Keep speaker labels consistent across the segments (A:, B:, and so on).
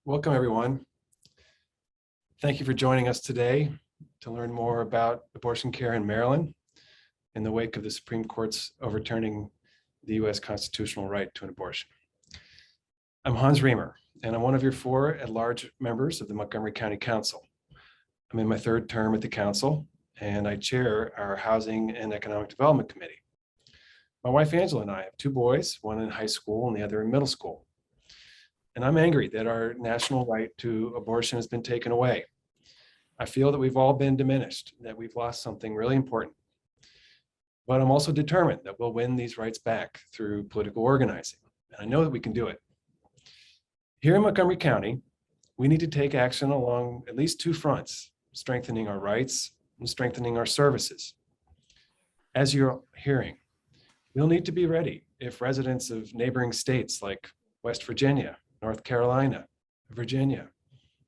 A: Welcome, everyone. Thank you for joining us today to learn more about abortion care in Maryland in the wake of the Supreme Court's overturning the U.S. constitutional right to an abortion. I'm Hans Riemer, and I'm one of your 4 at-large members of the Montgomery County Council. I'm in my 3rd term at the council, and I chair our Housing and Economic Development Committee. My wife, Angela, and I have 2 boys, one in high school and the other in middle school. And I'm angry that our national right to abortion has been taken away. I feel that we've all been diminished, that we've lost something really important. But I'm also determined that we'll win these rights back through political organizing. And I know that we can do it. Here in Montgomery County, we need to take action along at least 2 fronts, strengthening our rights and strengthening our services. As you're hearing, we'll need to be ready if residents of neighboring states like West Virginia, North Carolina, Virginia,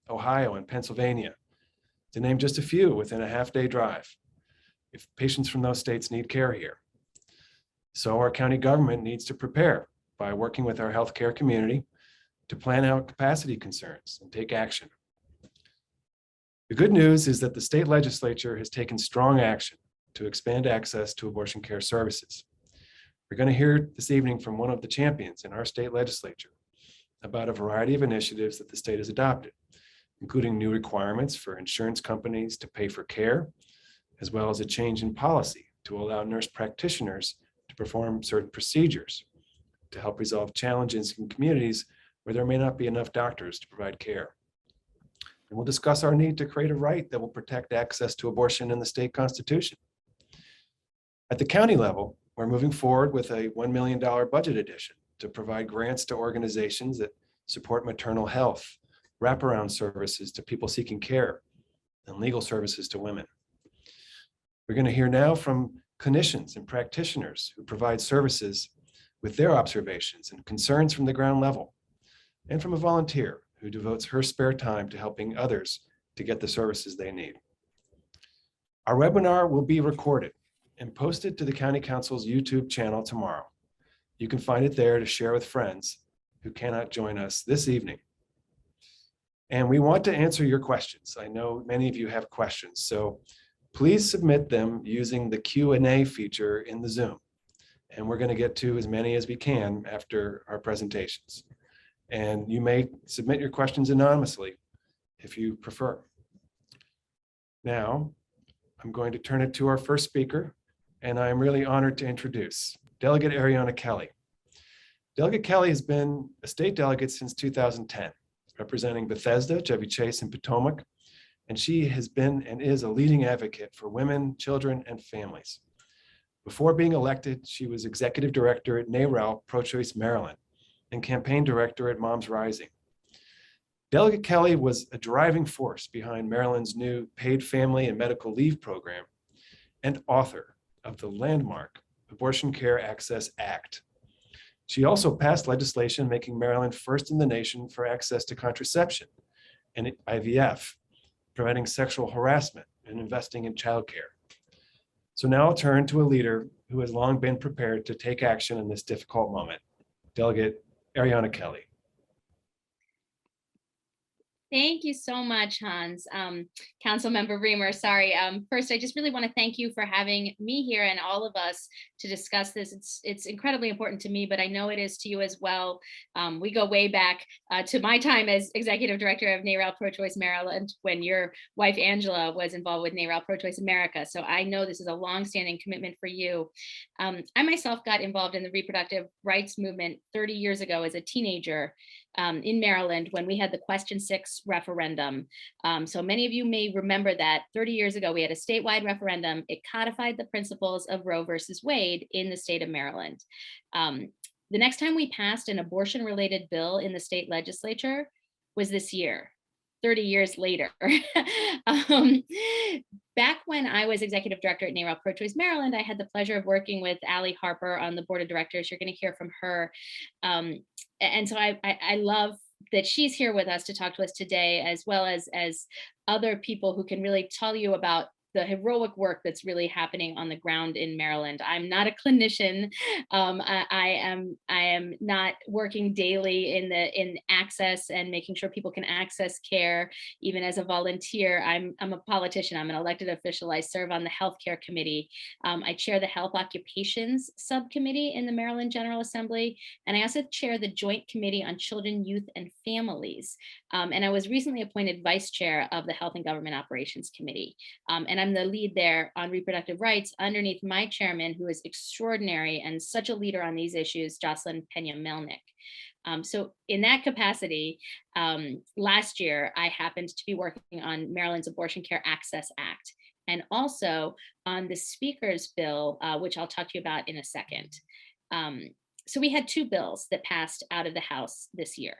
A: Ohio, and Pennsylvania, to name just a few within a half-day drive, if patients from those states need care here. So our county government needs to prepare by working with our healthcare community to plan out capacity concerns and take action. The good news is that the state legislature has taken strong action to expand access to abortion care services. We're going to hear this evening from one of the champions in our state legislature about a variety of initiatives that the state has adopted, including new requirements for insurance companies to pay for care, as well as a change in policy to allow nurse practitioners to perform certain procedures to help resolve challenges in communities where there may not be enough doctors to provide care. And we'll discuss our need to create a right that will protect access to abortion in the state constitution. At the county level, we're moving forward with a $1 million budget addition to provide grants to organizations that support maternal health, wraparound services to people seeking care, and legal services to women. We're going to hear now from clinicians and practitioners who provide services with their observations and concerns from the ground level, and from a volunteer who devotes her spare time to helping others to get the services they need. Our webinar will be recorded and posted to the County Council's YouTube channel tomorrow. You can find it there to share with friends who cannot join us this evening. And we want to answer your questions. I know many of you have questions, so please submit them using the Q&A feature in the Zoom. And we're going to get to as many as we can after our presentations. And you may submit your questions anonymously if you prefer. Now, I'm going to turn it to our first speaker, and I'm really honored to introduce Delegate Ariana Kelly. Delegate Kelly has been a state delegate since 2010, representing Bethesda, Chevy Chase, and Potomac, and she has been and is a leading advocate for women, children, and families. Before being elected, she was executive director at NARAL Pro-Choice Maryland and campaign director at Moms Rising. Delegate Kelly was a driving force behind Maryland's new paid family and medical leave program and author of the landmark Abortion Care Access Act. She also passed legislation making Maryland first in the nation for access to contraception and IVF, preventing sexual harassment and investing in childcare. So now I'll turn to a leader who has long been prepared to take action in this difficult moment, Delegate Ariana Kelly.
B: Thank you so much, Hans. Councilmember Riemer, sorry. First, I just really want to thank you for having me here and all of us to discuss this. It's incredibly important to me, but I know it is to you as well. We go way back to my time as executive director of NARAL Pro-Choice Maryland when your wife, Angela, was involved with NARAL Pro-Choice America. So I know this is a longstanding commitment for you. I myself got involved in the reproductive rights movement 30 years ago as a teenager in Maryland when we had the Question 6 referendum. So many of you may remember that 30 years ago, we had a statewide referendum. It codified the principles of Roe versus Wade in the state of Maryland. The next time we passed an abortion-related bill in the state legislature was this year, 30 years later. Back when I was executive director at NARAL Pro-Choice Maryland, I had the pleasure of working with Allie Harper on the board of directors. You're going to hear from her. And so I love that she's here with us to talk to us today, as well as other people who can really tell you about heroic work that's really happening on the ground in Maryland. I'm not a clinician. I am not working daily in access and making sure people can access care. Even as a volunteer, I'm a politician. I'm an elected official. I serve on the healthcare committee. I chair the health occupations subcommittee in the Maryland General Assembly, and I also chair the Joint Committee on Children, Youth, and Families. And I was recently appointed vice chair of the Health and Government Operations Committee. And I'm the lead there on reproductive rights underneath my chairman, who is extraordinary and such a leader on these issues, Jocelyn Pena-Melnick. So in that capacity, last year, I happened to be working on Maryland's Abortion Care Access Act, and also on the speaker's bill, which I'll talk to you about in a second. So we had two bills that passed out of the House this year.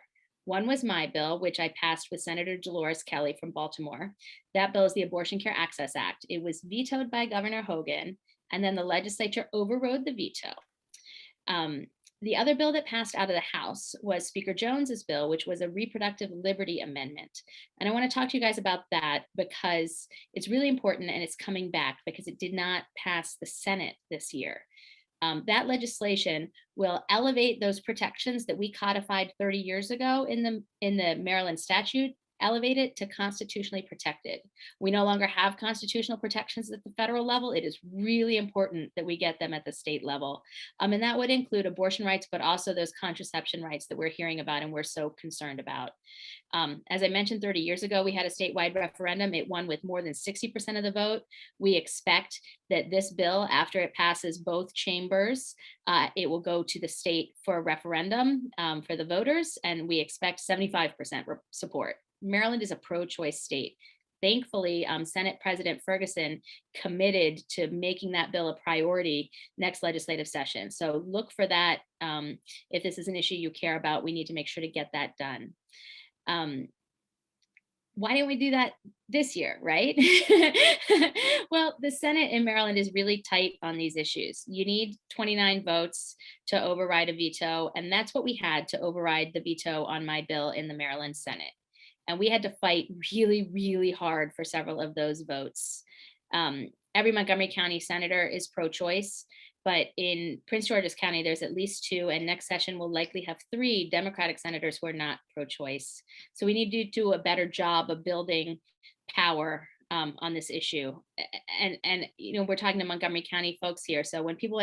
B: One was my bill, which I passed with Senator Dolores Kelly from Baltimore. That bill is the Abortion Care Access Act. It was vetoed by Governor Hogan, and then the legislature overrode the veto. The other bill that passed out of the House was Speaker Jones's bill, which was a reproductive liberty amendment. And I want to talk to you guys about that because it's really important and it's coming back because it did not pass the Senate this year. That legislation will elevate those protections that we codified 30 years ago in the Maryland statute, elevate it to constitutionally protected. We no longer have constitutional protections at the federal level. It is really important that we get them at the state level. And that would include abortion rights, but also those contraception rights that we're hearing about and we're so concerned about. As I mentioned, 30 years ago, we had a statewide referendum. It won with more than 60% of the vote. We expect that this bill, after it passes both chambers, it will go to the state for a referendum for the voters, and we expect 75% support. Maryland is a pro-choice state. Thankfully, Senate President Ferguson committed to making that bill a priority next legislative session. So look for that. If this is an issue you care about, we need to make sure to get that done. Why didn't we do that this year, right? Well, the Senate in Maryland is really tight on these issues. You need 29 votes to override a veto, and that's what we had to override the veto on my bill in the Maryland Senate. And we had to fight really, really hard for several of those votes. Every Montgomery County senator is pro-choice, but in Prince George's County, there's at least 2, and next session will likely have 3 Democratic senators who are not pro-choice. So we need to do a better job of building power on this issue. And you know, we're talking to Montgomery County folks here. So when people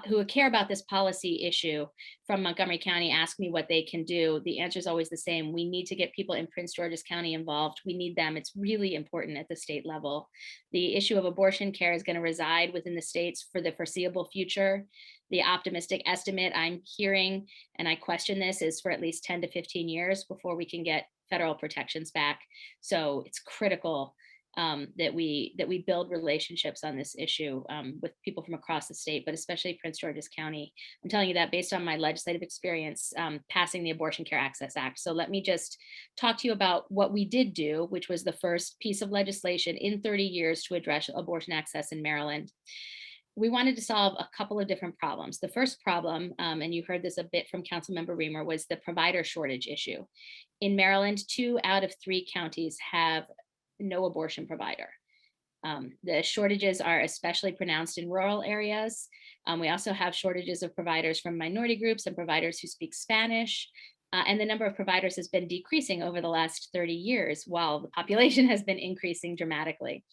B: who care about this policy issue from Montgomery County ask me what they can do, the answer is always the same. We need to get people in Prince George's County involved. We need them. It's really important at the state level. The issue of abortion care is going to reside within the states for the foreseeable future. The optimistic estimate I'm hearing, and I question this, is for at least 10 to 15 years before we can get federal protections back. So it's critical that we build relationships on this issue with people from across the state, but especially Prince George's County. I'm telling you that based on my legislative experience passing the Abortion Care Access Act. So let me just talk to you about what we did do, which was the first piece of legislation in 30 years to address abortion access in Maryland. We wanted to solve a couple of different problems. The first problem, and you heard this a bit from Councilmember Riemer, was the provider shortage issue. In Maryland, 2 out of 3 counties have no abortion provider. The shortages are especially pronounced in rural areas. We also have shortages of providers from minority groups and providers who speak Spanish. And the number of providers has been decreasing over the last 30 years, while the population has been increasing dramatically.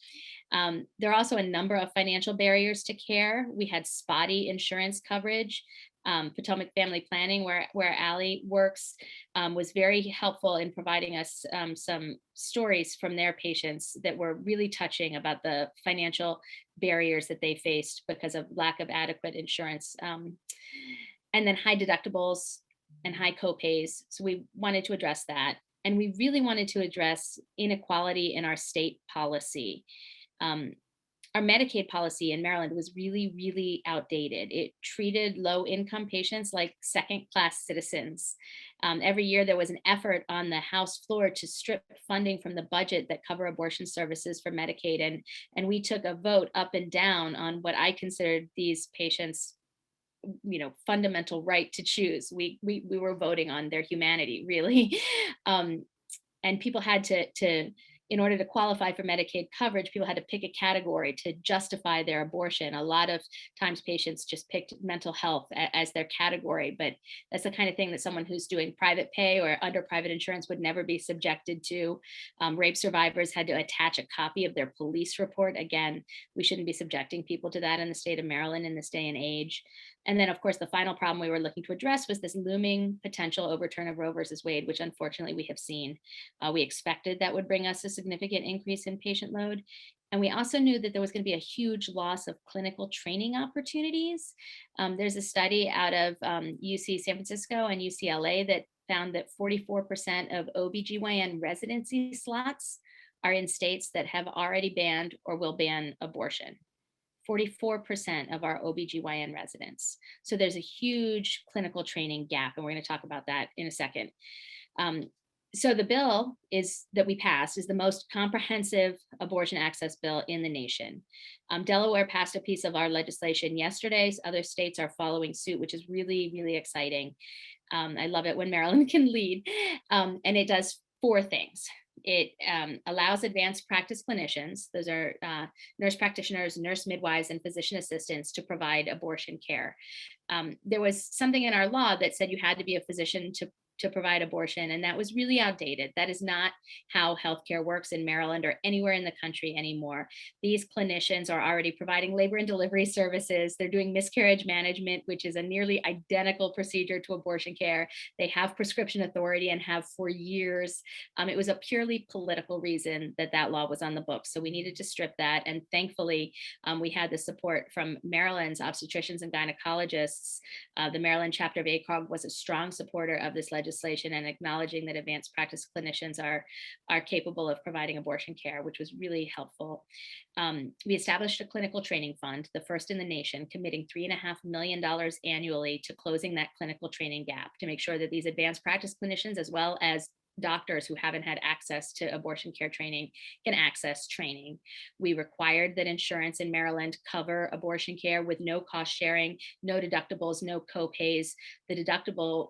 B: There are also a number of financial barriers to care. We had spotty insurance coverage. Potomac Family Planning, where Allie works, was very helpful in providing us some stories from their patients that were really touching about the financial barriers that they faced because of lack of adequate insurance, and then high deductibles and high copays. So we wanted to address that. And we really wanted to address inequality in our state policy. Our Medicaid policy in Maryland was really, really outdated. It treated low-income patients like second-class citizens. Every year there was an effort on the House floor to strip funding from the budget that cover abortion services for Medicaid. And we took a vote up and down on what I considered these patients' fundamental right to choose. We were voting on their humanity, really. And people had to in order to qualify for Medicaid coverage, people had to pick a category to justify their abortion. A lot of times patients just picked mental health as their category, but that's the kind of thing that someone who's doing private pay or under private insurance would never be subjected to. Rape survivors had to attach a copy of their police report. Again, we shouldn't be subjecting people to that in the state of Maryland in this day and age. And then, of course, the final problem we were looking to address was this looming potential overturn of Roe versus Wade, which unfortunately we have seen. We expected that would bring us a significant increase in patient load. And we also knew that there was going to be a huge loss of clinical training opportunities. There's a study out of UC San Francisco and UCLA that found that 44% of OBGYN residency slots are in states that have already banned or will ban abortion. 44% of our OBGYN residents. So there's a huge clinical training gap, and we're going to talk about that in a second. So the bill that we passed is the most comprehensive abortion access bill in the nation. Delaware passed a piece of our legislation yesterday. Other states are following suit, which is really, really exciting. I love it when Maryland can lead. And it does 4 things. It allows advanced practice clinicians, those are nurse practitioners, nurse midwives, and physician assistants, to provide abortion care. There was something in our law that said you had to be a physician to provide abortion, and that was really outdated. That is not how healthcare works in Maryland or anywhere in the country anymore. These clinicians are already providing labor and delivery services. They're doing miscarriage management, which is a nearly identical procedure to abortion care. They have prescription authority and have for years. It was a purely political reason that that law was on the books. So we needed to strip that. And thankfully, we had the support from Maryland's obstetricians and gynecologists. The Maryland chapter of ACOG was a strong supporter of this legislation and acknowledging that advanced practice clinicians are capable of providing abortion care, which was really helpful. We established a clinical training fund, the first in the nation, committing $3.5 million annually to closing that clinical training gap to make sure that these advanced practice clinicians, as well as doctors who haven't had access to abortion care training, can access training. We required that insurance in Maryland cover abortion care with no cost sharing, no deductibles, no co-pays. The deductible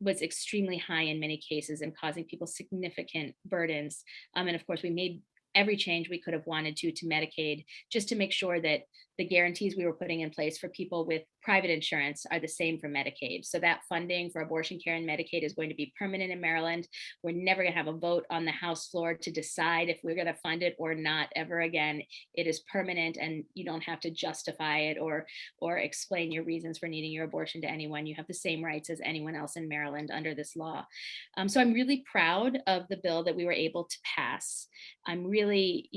B: was extremely high in many cases and causing people significant burdens. And of course, we made every change we could have wanted to Medicaid, just to make sure that the guarantees we were putting in place for people with private insurance are the same for Medicaid. So that funding for abortion care and Medicaid is going to be permanent in Maryland. We're never going to have a vote on the House floor to decide if we're going to fund it or not ever again. It is permanent, and you don't have to justify it or explain your reasons for needing your abortion to anyone. You have the same rights as anyone else in Maryland under this law. So I'm really proud of the bill that we were able to pass. I'm really,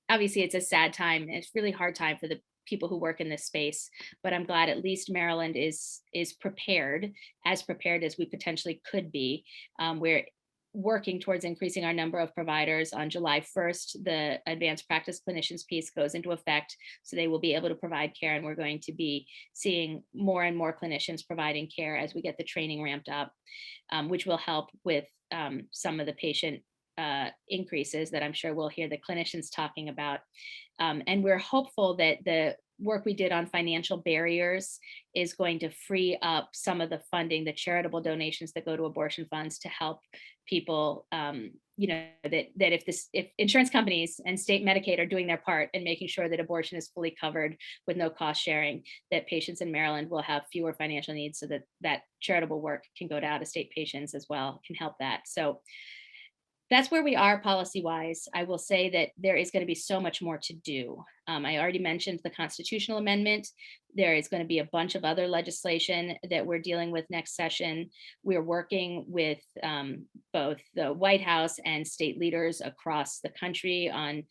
B: obviously it's a sad time. It's really hard time for the people who work in this space, but I'm glad at least Maryland is prepared as we potentially could be. We're working towards increasing our number of providers. On July 1st, the advanced practice clinicians piece goes into effect, so they will be able to provide care, and we're going to be seeing more and more clinicians providing care as we get the training ramped up, which will help with some of the patient increases that I'm sure we'll hear the clinicians talking about. And we're hopeful that the work we did on financial barriers is going to free up some of the funding, the charitable donations that go to abortion funds, to help people, that if insurance companies and state Medicaid are doing their part in making sure that abortion is fully covered with no cost sharing, that patients in Maryland will have fewer financial needs, so that charitable work can go to out-of-state patients as well, can help that. So that's where we are policy-wise. I will say that there is going to be so much more to do. I already mentioned the constitutional amendment. There is going to be a bunch of other legislation that we're dealing with next session. We're working with both the White House and state leaders across the country on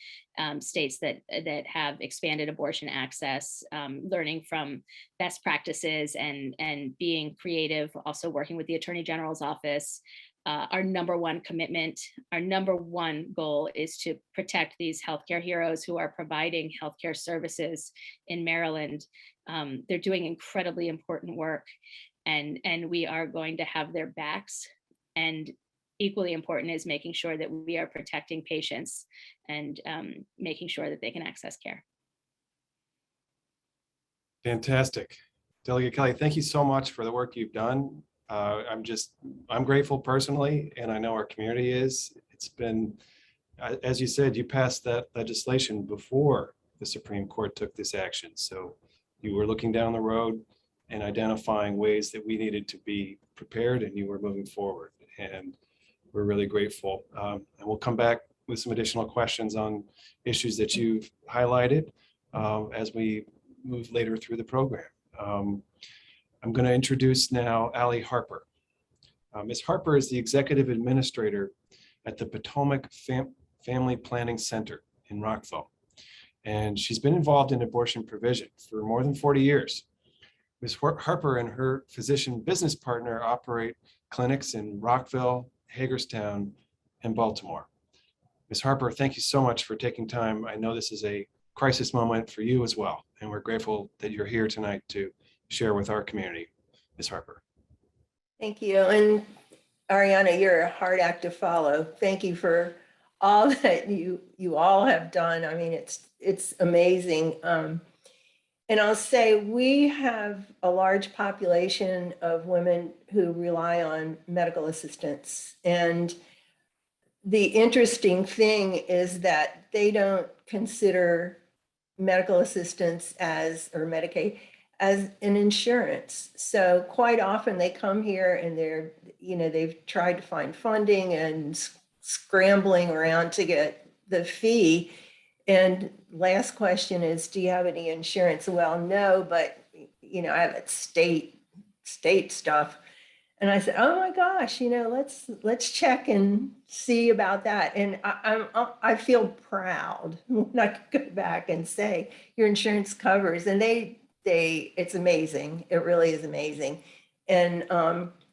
B: states that have expanded abortion access, learning from best practices and being creative, also working with the Attorney General's office. Our number one commitment, our number one goal is to protect these healthcare heroes who are providing healthcare services in Maryland. They're doing incredibly important work, and we are going to have their backs. And equally important is making sure that we are protecting patients and making sure that they can access care.
A: Fantastic. Delegate Kelly, thank you so much for the work you've done. I'm grateful personally, and I know our community is. It's been as you said, you passed that legislation before the Supreme Court took this action. So you were looking down the road and identifying ways that we needed to be prepared, and you were moving forward. And we're really grateful. And we'll come back with some additional questions on issues that you've highlighted as we move later through the program. I'm going to introduce now Allie Harper. Ms. Harper is the Executive Administrator at the Potomac Family Planning Center in Rockville. And she's been involved in abortion provision for more than 40 years. Ms. Harper and her physician business partner operate clinics in Rockville, Hagerstown, and Baltimore. Ms. Harper, thank you so much for taking time. I know this is a crisis moment for you as well, and we're grateful that you're here tonight to share with our community. Ms. Harper.
C: Thank you. And Ariana, you're a hard act to follow. Thank you for all that you all have done. I mean, it's amazing. And I'll say we have a large population of women who rely on medical assistance. And the interesting thing is that they don't consider medical assistance as, or Medicaid, as an insurance. So quite often they come here and they've tried to find funding and scrambling around to get the fee. And last question is, do you have any insurance? Well, no, but I have that state stuff. And I said, oh my gosh, let's check and see about that. And I feel proud when I can go back and say your insurance covers, and it's amazing. It really is amazing. And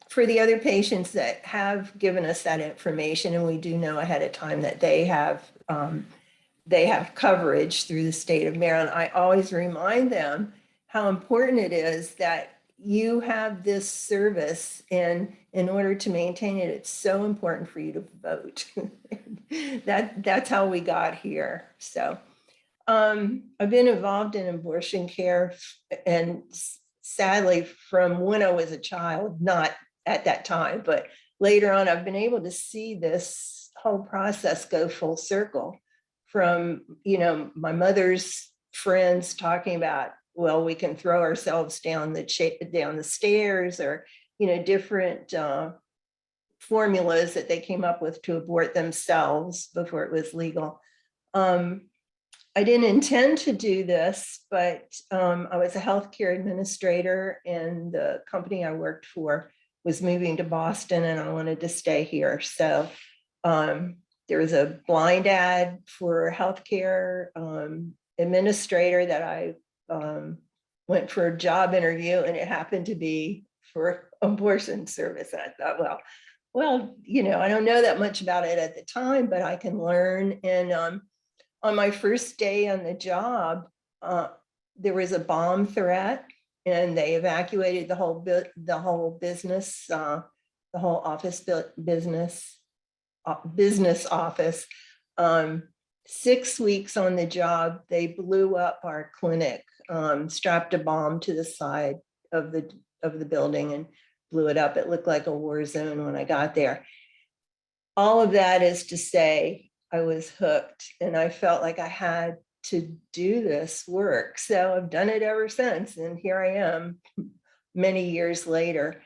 C: for the other patients that have given us that information, and we do know ahead of time that they have coverage through the state of Maryland, I always remind them how important it is that you have this service, and in order to maintain it, it's so important for you to vote. That's how we got here. So I've been involved in abortion care, and sadly from when I was a child, not at that time, but later on, I've been able to see this whole process go full circle from, my mother's friends talking about, well, we can throw ourselves down the stairs, or, different formulas that they came up with to abort themselves before it was legal. I didn't intend to do this, but I was a healthcare administrator, and the company I worked for was moving to Boston, and I wanted to stay here. So there was a blind ad for a healthcare administrator that I went for a job interview, and it happened to be for abortion service. And I thought, well, I don't know that much about it at the time, but I can learn. And on my first day on the job, there was a bomb threat, and they evacuated the whole business, the whole office business office. 6 weeks on the job, they blew up our clinic, strapped a bomb to the side of the building and blew it up. It looked like a war zone when I got there. All of that is to say I was hooked, and I felt like I had to do this work. So I've done it ever since, and here I am many years later.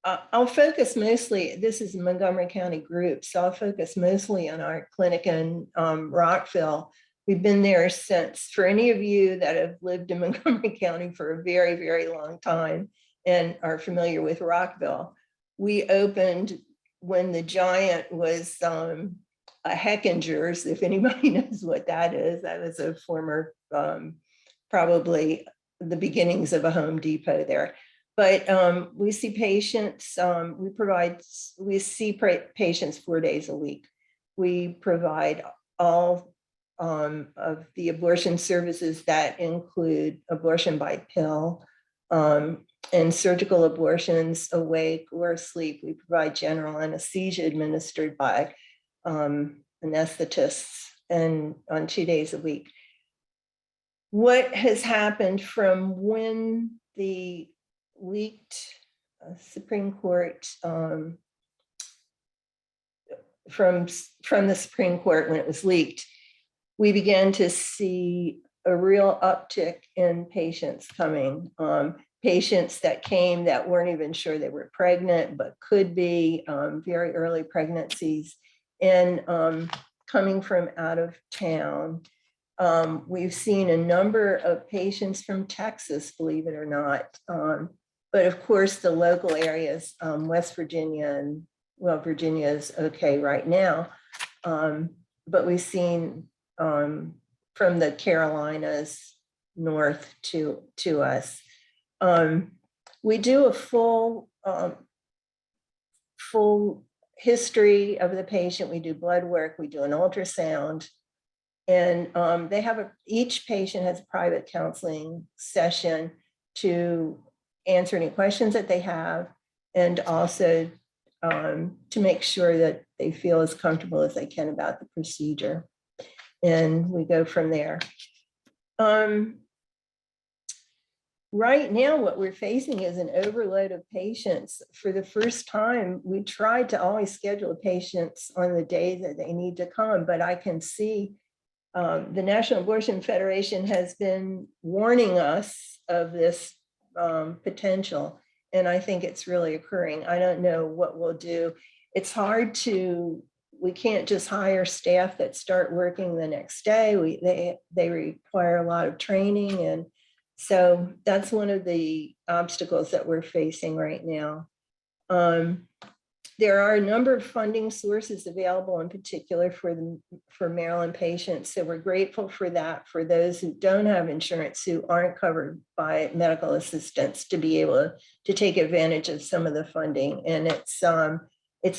C: I'll focus mostly, this is a Montgomery County group, so I'll focus mostly on our clinic in Rockville. We've been there since, for any of you that have lived in Montgomery County for a very, very long time and are familiar with Rockville, we opened when the Giant was a Heckinger's, if anybody knows what that is. That was a former, probably the beginnings of a Home Depot there. But we see patients, we see patients 4 days a week. We provide all of the abortion services that include abortion by pill and surgical abortions, awake or asleep. We provide general anesthesia administered by anesthetists, and on 2 days a week. What has happened from when the leaked Supreme Court from the Supreme Court when it was leaked, we began to see a real uptick in patients coming. Patients that came that weren't even sure they were pregnant, but could be very early pregnancies, and coming from out of town. We've seen a number of patients from Texas, believe it or not. But of course, the local areas, West Virginia, and well, Virginia is okay right now. But we've seen from the Carolinas north to us. We do a full history of the patient. We do blood work, we do an ultrasound, and each patient has a private counseling session to answer any questions that they have, and also to make sure that they feel as comfortable as they can about the procedure. And we go from there. Right now, what we're facing is an overload of patients. For the first time, we tried to always schedule patients on the day that they need to come, but I can see the National Abortion Federation has been warning us of this potential, and I think it's really occurring. I don't know what we'll do. It's hard we can't just hire staff that start working the next day. They require a lot of training, and so that's one of the obstacles that we're facing right now. There are a number of funding sources available, in particular for Maryland patients. So we're grateful for that, for those who don't have insurance, who aren't covered by medical assistance, to be able to take advantage of some of the funding. And it's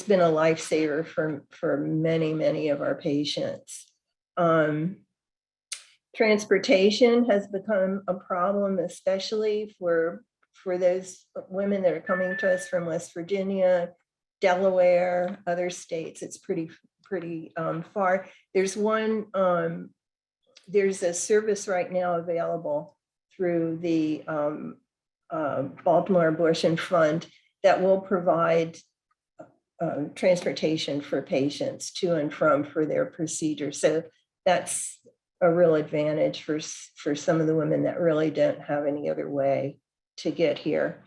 C: been a lifesaver for many, many of our patients. Transportation has become a problem, especially for those women that are coming to us from West Virginia, Delaware, other states. It's pretty far. There's a service right now available through the Baltimore Abortion Fund that will provide transportation for patients to and from for their procedure. So that's a real advantage for some of the women that really don't have any other way to get here.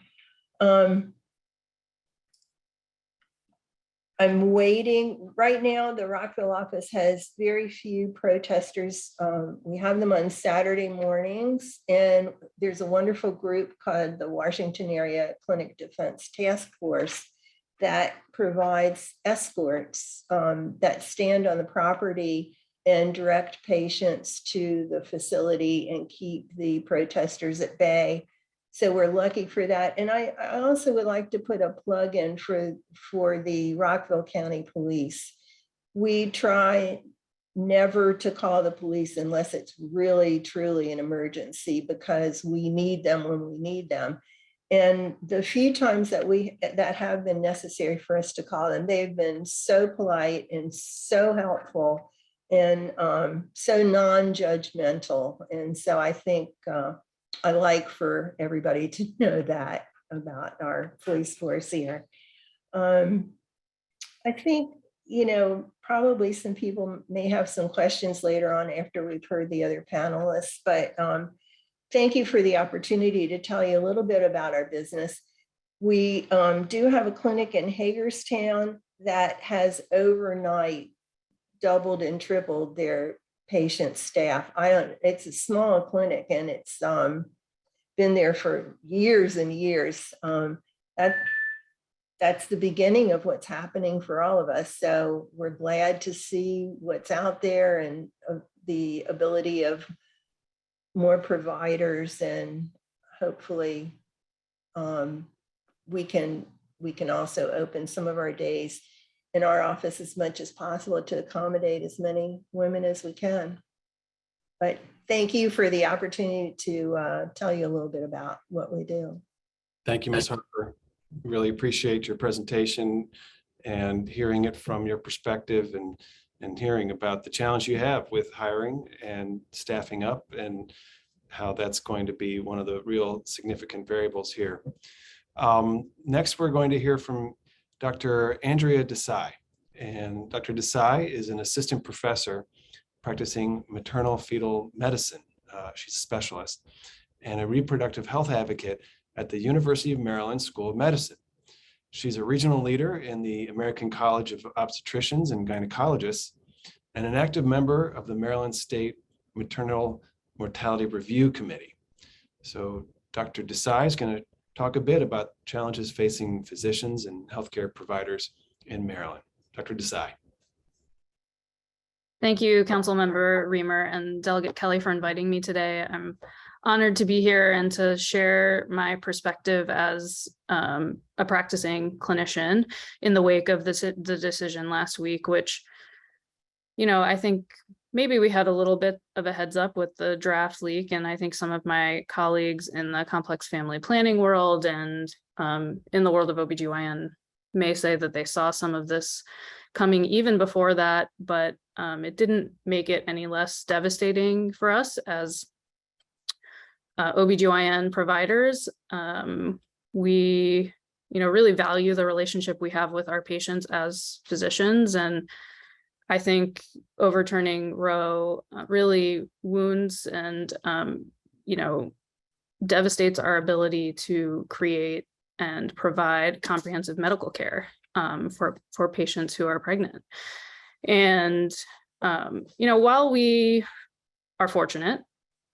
C: I'm waiting. Right now, the Rockville office has very few protesters. We have them on Saturday mornings, and there's a wonderful group called the Washington Area Clinic Defense Task Force that provides escorts that stand on the property and direct patients to the facility and keep the protesters at bay. So we're lucky for that. And I also would like to put a plug in for the Rockville County Police. We try never to call the police unless it's really, truly an emergency, because we need them when we need them. And the few times that have been necessary for us to call them, they've been so polite and so helpful and so non-judgmental. And so I think I like for everybody to know that about our police force here. I think, probably some people may have some questions later on after we've heard the other panelists, but thank you for the opportunity to tell you a little bit about our business. We do have a clinic in Hagerstown that has overnight doubled and tripled their patient staff. It's a small clinic, and it's been there for years and years. That's the beginning of what's happening for all of us. So we're glad to see what's out there, and the ability of more providers, and hopefully we can also open some of our days in our office as much as possible to accommodate as many women as we can. But thank you for the opportunity to tell you a little bit about what we do.
A: Thank you, Ms. Harper. Really appreciate your presentation and hearing it from your perspective, and hearing about the challenge you have with hiring and staffing up, and how that's going to be one of the real significant variables here. Next, we're going to hear from Dr. Andrea Desai, And Dr. Desai is an assistant professor practicing maternal fetal medicine. She's a specialist and a reproductive health advocate at the University of Maryland School of Medicine. She's a regional leader in the American College of Obstetricians and Gynecologists and an active member of the Maryland State Maternal Mortality Review Committee. So Dr. Desai is going to talk a bit about challenges facing physicians and healthcare providers in Maryland. Dr. Desai.
D: Thank you, Councilmember Riemer and Delegate Kelly for inviting me today. I'm honored to be here and to share my perspective as a practicing clinician in the wake of the decision last week, which, I think maybe we had a little bit of a heads up with the draft leak, and I think some of my colleagues in the complex family planning world and in the world of OBGYN may say that they saw some of this coming even before that, but it didn't make it any less devastating for us as OBGYN providers. We, really value the relationship we have with our patients as physicians. And I think overturning Roe really wounds and, devastates our ability to create and provide comprehensive medical care for patients who are pregnant. And, while we are fortunate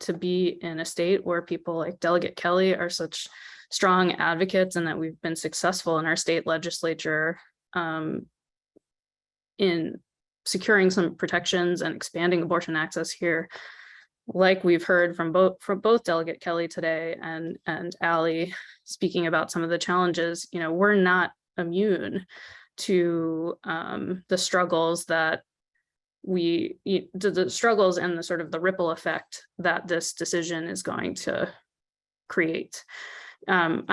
D: to be in a state where people like Delegate Kelly are such strong advocates and that we've been successful in our state legislature in securing some protections and expanding abortion access here, like we've heard from both Delegate Kelly today and Allie speaking about some of the challenges, we're not immune to the struggles that the struggles and the sort of the ripple effect that this decision is going to create. I'm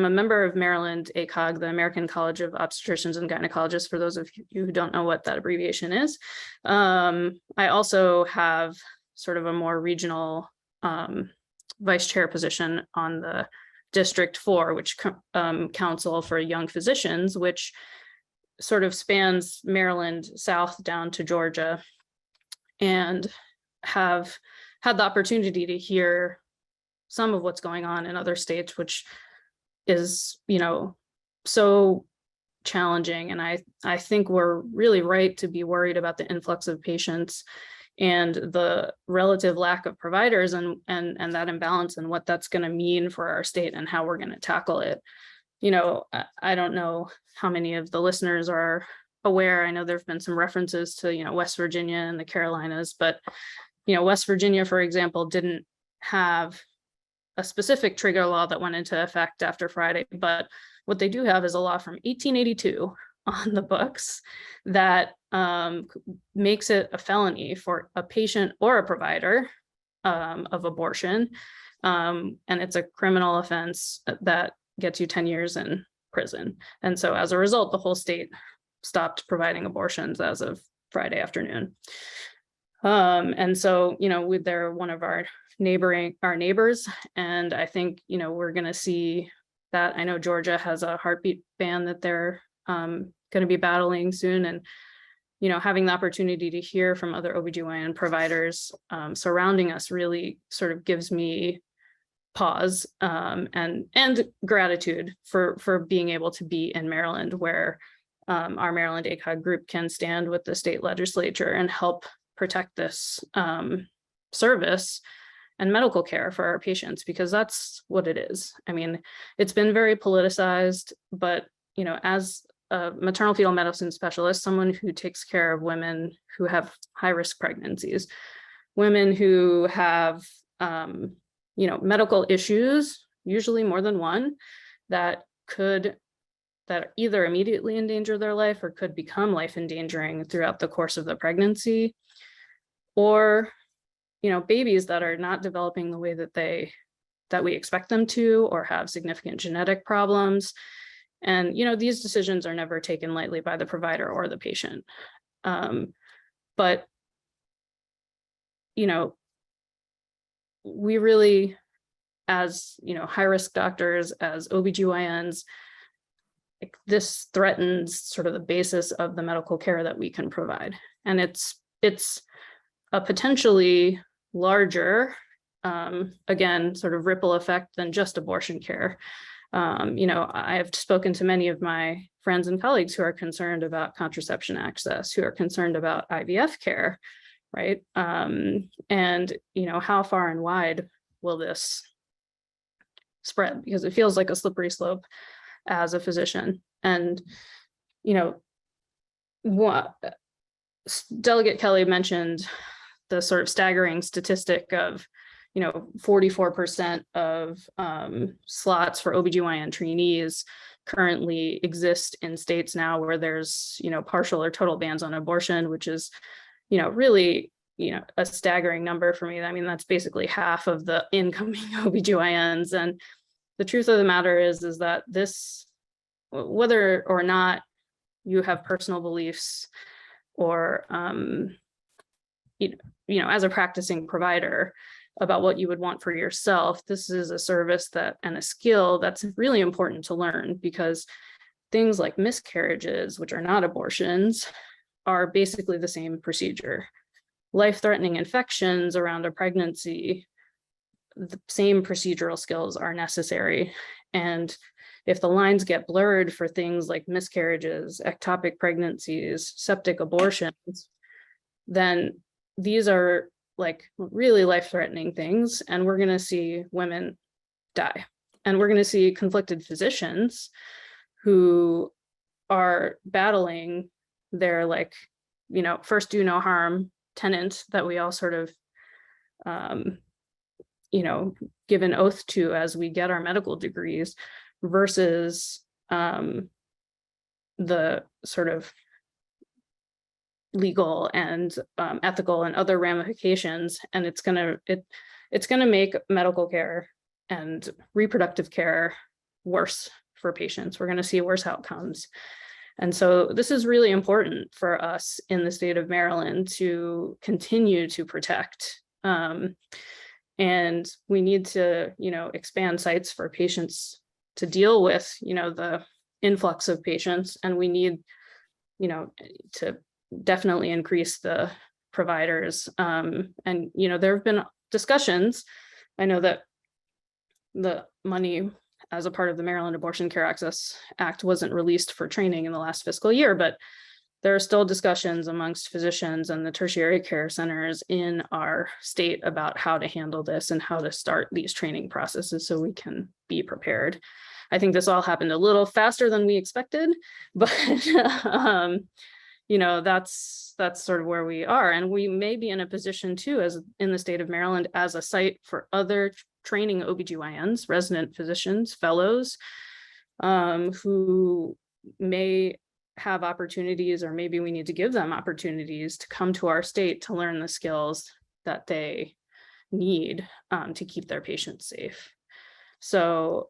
D: a member of Maryland ACOG, the American College of Obstetricians and Gynecologists, for those of you who don't know what that abbreviation is. I also have sort of a more regional vice chair position on the District 4, which Council for Young Physicians, which sort of spans Maryland south down to Georgia, and have had the opportunity to hear some of what's going on in other states, which is, so challenging. And I think we're really right to be worried about the influx of patients and the relative lack of providers and that imbalance and what that's going to mean for our state and how we're going to tackle it. I don't know how many of the listeners are aware. I know there've been some references to, West Virginia and the Carolinas, but, West Virginia, for example, didn't have a specific trigger law that went into effect after Friday, but what they do have is a law from 1882 on the books that makes it a felony for a patient or a provider of abortion. And it's a criminal offense that gets you 10 years in prison. And so as a result, the whole state stopped providing abortions as of Friday afternoon. And so, they're one of our neighbors. And I think, we're going to see that. I know Georgia has a heartbeat ban that they're going to be battling soon. And, having the opportunity to hear from other OBGYN providers surrounding us really sort of gives me pause and gratitude for being able to be in Maryland, where our Maryland ACOG group can stand with the state legislature and help protect this service and medical care for our patients, because that's what it is. I mean, it's been very politicized, but, as a maternal fetal medicine specialist, someone who takes care of women who have high risk pregnancies, women who have, medical issues, usually more than one, that either immediately endanger their life or could become life endangering throughout the course of the pregnancy, or babies that are not developing the way that we expect them to, or have significant genetic problems. And these decisions are never taken lightly by the provider or the patient. But we really, as high risk doctors, as OBGYNs, like this threatens sort of the basis of the medical care that we can provide. And it's a potentially larger, again, sort of ripple effect than just abortion care. I have spoken to many of my friends and colleagues who are concerned about contraception access, who are concerned about IVF care, right? And, how far and wide will this spread? Because it feels like a slippery slope as a physician. And, what Delegate Kelly mentioned the sort of staggering statistic of 44% of slots for OBGYN trainees currently exist in states now where there's partial or total bans on abortion, which is really a staggering number for me. I mean, that's basically half of the incoming OBGYNs. And the truth of the matter is that this, whether or not you have personal beliefs or as a practicing provider about what you would want for yourself, this is a service and a skill that's really important to learn, because things like miscarriages, which are not abortions, are basically the same procedure. Life-threatening infections around a pregnancy, the same procedural skills are necessary. And if the lines get blurred for things like miscarriages, ectopic pregnancies, septic abortions, then these are like really life-threatening things, and we're going to see women die. And we're going to see conflicted physicians who are battling their first do no harm tenet that we all sort of give an oath to as we get our medical degrees, versus the sort of legal and ethical and other ramifications. And it's gonna make medical care and reproductive care worse for patients. We're gonna see worse outcomes. And so this is really important for us in the state of Maryland to continue to protect. And we need to, expand sites for patients to deal with, the influx of patients. And we need, to definitely increase the providers. And, there have been discussions. I know that the money as a part of the Maryland Abortion Care Access Act wasn't released for training in the last fiscal year, but there are still discussions amongst physicians and the tertiary care centers in our state about how to handle this and how to start these training processes so we can be prepared. I think this all happened a little faster than we expected, but that's sort of where we are. And we may be in a position too, as in the state of Maryland, as a site for other training OBGYNs, resident physicians, fellows, who may have opportunities, or maybe we need to give them opportunities to come to our state to learn the skills that they need to keep their patients safe. So,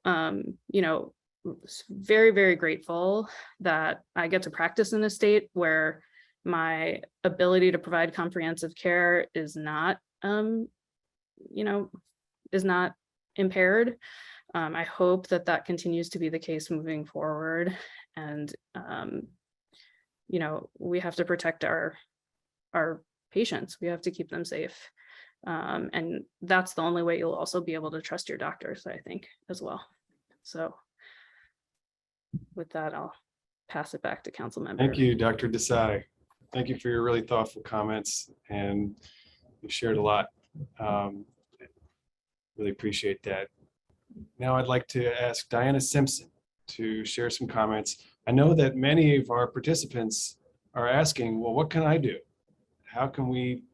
D: very, very grateful that I get to practice in a state where my ability to provide comprehensive care is not, is not impaired. I hope that continues to be the case moving forward. And, we have to protect our patients. We have to keep them safe. And that's the only way you'll also be able to trust your doctors, I think, as well. So with that, I'll pass it back to Councilmember.
A: Thank you, Dr. Desai. Thank you for your really thoughtful comments, and you shared a lot. Really appreciate that. Now I'd like to ask Diana Simpson to share some comments. I know that many of our participants are asking, well, what can I do? How can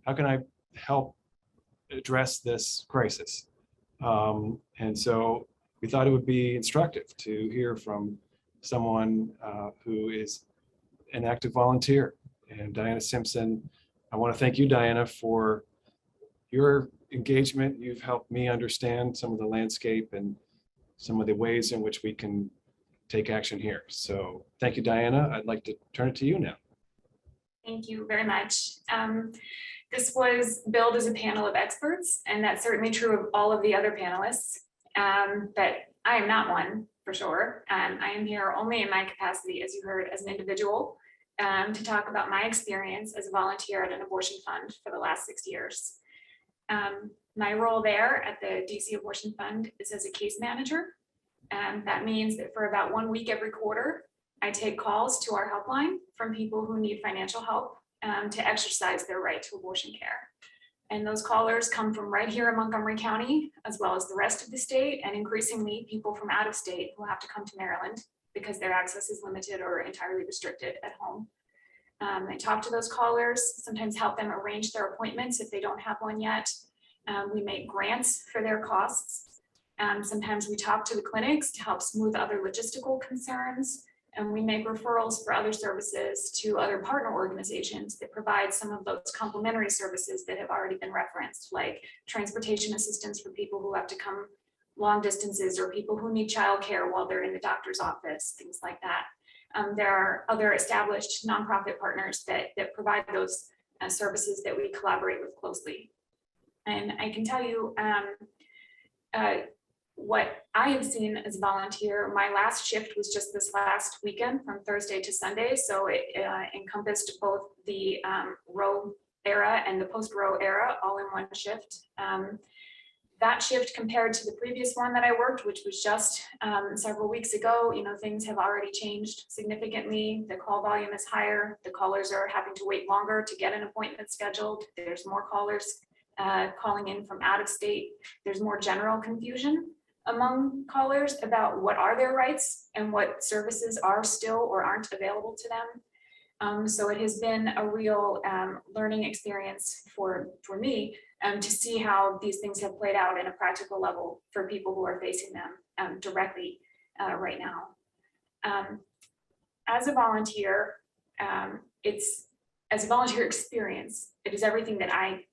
A: I help address this crisis? And so we thought it would be instructive to hear from someone who is an active volunteer. And Diana Simpson, I want to thank you, Diana, for your engagement. You've helped me understand some of the landscape and some of the ways in which we can take action here. So thank you, Diana. I'd like to turn it to you now.
E: Thank you very much. This was billed as a panel of experts, and that's certainly true of all of the other panelists, but I am not one. for sure. I am here only in my capacity, as you heard, as an individual, to talk about my experience as a volunteer at an abortion fund for the last 6 years. My role there at the DC Abortion Fund is as a case manager. That means that for about 1 week every quarter, I take calls to our helpline from people who need financial help to exercise their right to abortion care. And those callers come from right here in Montgomery County, as well as the rest of the state, and increasingly people from out of state who have to come to Maryland because their access is limited or entirely restricted at home. I talk to those callers, sometimes help them arrange their appointments if they don't have one yet. We make grants for their costs. Sometimes we talk to the clinics to help smooth other logistical concerns. And we make referrals for other services to other partner organizations that provide some of those complementary services that have already been referenced, like transportation assistance for people who have to come long distances or people who need childcare while they're in the doctor's office, things like that. There are other established nonprofit partners that provide those services that we collaborate with closely. And I can tell you, what I have seen as a volunteer, my last shift was just this last weekend from Thursday to Sunday. So it encompassed both the Roe era and the post-Roe era all in one shift. That shift compared to the previous one that I worked, which was just several weeks ago, things have already changed significantly. The call volume is higher. The callers are having to wait longer to get an appointment scheduled. There's more callers calling in from out of state. There's more general confusion among callers about what are their rights and what services are still or aren't available to them. So it has been a real learning experience for me to see how these things have played out in a practical level for people who are facing them directly right now. As a volunteer, as a volunteer experience, it is everything that I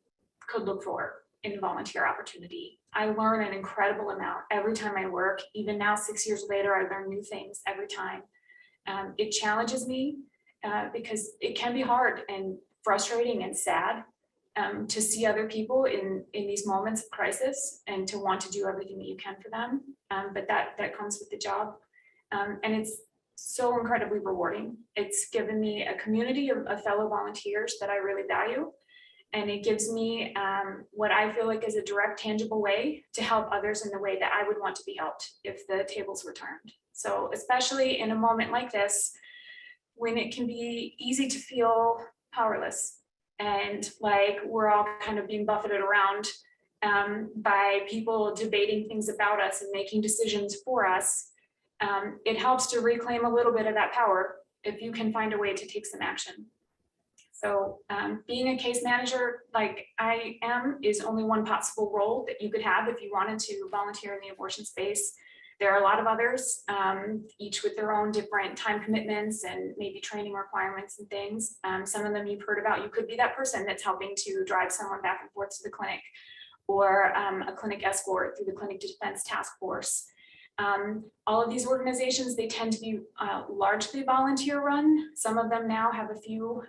E: could look for in a volunteer opportunity. I learn an incredible amount every time I work. Even now, 6 years later, I learn new things every time. It challenges me because it can be hard and frustrating and sad to see other people in these moments of crisis and to want to do everything that you can for them. But that comes with the job. And it's so incredibly rewarding. It's given me a community of fellow volunteers that I really value. And it gives me what I feel like is a direct, tangible way to help others in the way that I would want to be helped if the tables were turned. So especially in a moment like this, when it can be easy to feel powerless and like we're all kind of being buffeted around by people debating things about us and making decisions for us, it helps to reclaim a little bit of that power if you can find a way to take some action. So being a case manager like I am is only one possible role that you could have if you wanted to volunteer in the abortion space. There are a lot of others, each with their own different time commitments and maybe training requirements and things. Some of them you've heard about. You could be that person that's helping to drive someone back and forth to the clinic, or a clinic escort through the Clinic Defense Task Force. All of these organizations, they tend to be largely volunteer run. Some of them now have a few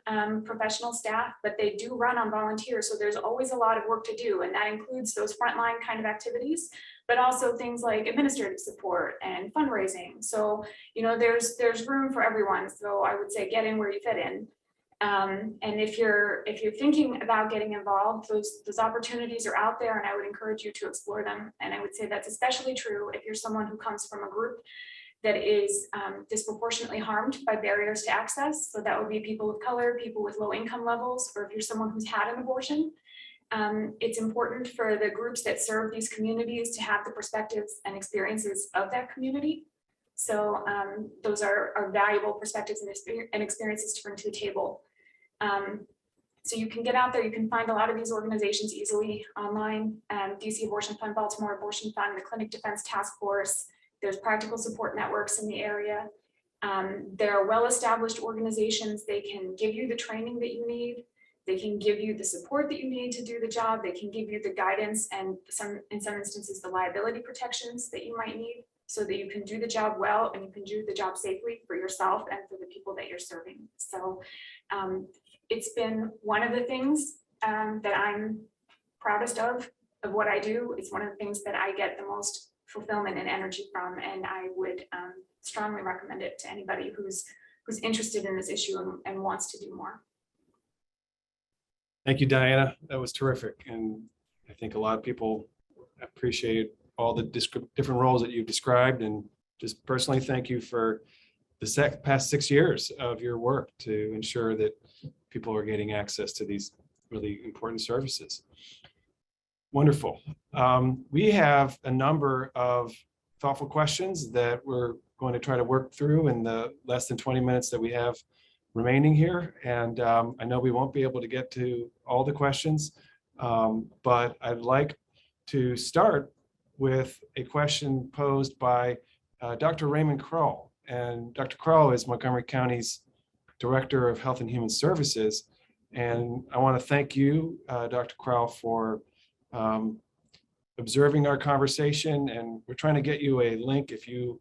E: professional staff, but they do run on volunteers. So there's always a lot of work to do. And that includes those frontline kind of activities, but also things like administrative support and fundraising. So, there's room for everyone. So I would say get in where you fit in. And if you're thinking about getting involved, those opportunities are out there, and I would encourage you to explore them. And I would say that's especially true if you're someone who comes from a group that is disproportionately harmed by barriers to access. So that would be people of color, people with low income levels, or if you're someone who's had an abortion. It's important for the groups that serve these communities to have the perspectives and experiences of that community. So those are valuable perspectives and experiences to bring to the table. So you can get out there, you can find a lot of these organizations easily online. DC Abortion Fund, Baltimore Abortion Fund, the Clinic Defense Task Force. There's practical support networks in the area. There are well-established organizations. They can give you the training that you need. They can give you the support that you need to do the job. They can give you the guidance and in some instances, the liability protections that you might need so that you can do the job well and you can do the job safely for yourself and for the people that you're serving. So it's been one of the things that I'm proudest of what I do. It's one of the things that I get the most fulfillment and energy from. And I would strongly recommend it to anybody who's interested in this issue and wants to do more.
A: Thank you, Diana. That was terrific. And I think a lot of people appreciate all the different roles that you've described. And just personally, thank you for the past 6 years of your work to ensure that people are getting access to these really important services. Wonderful. We have a number of thoughtful questions that we're going to try to work through in the less than 20 minutes that we have remaining here. And I know we won't be able to get to all the questions, but I'd like to start with a question posed by Dr. Raymond Kroll. And Dr. Kroll is Montgomery County's Director of Health and Human Services. And I want to thank you, Dr. Kroll, for observing our conversation. And we're trying to get you a link if you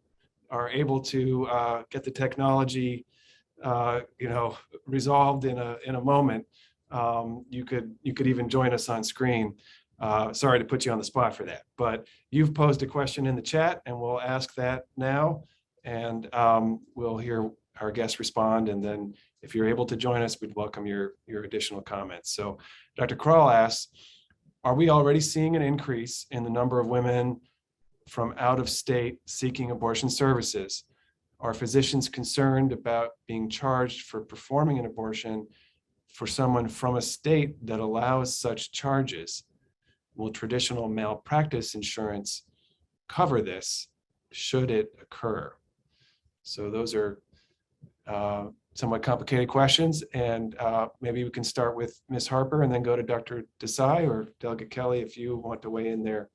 A: are able to get the technology resolved in a moment. You could even join us on screen. Sorry to put you on the spot for that, but you've posed a question in the chat and we'll ask that now, and we'll hear our guests respond. And then if you're able to join us, we'd welcome your additional comments. So Dr. Kroll asks, are we already seeing an increase in the number of women from out of state seeking abortion services? Are physicians concerned about being charged for performing an abortion for someone from a state that allows such charges? Will traditional malpractice insurance cover this should it occur? So those are somewhat complicated questions, and maybe we can start with Ms. Harper and then go to Dr. Desai, or Delegate Kelly. If you want to weigh in there,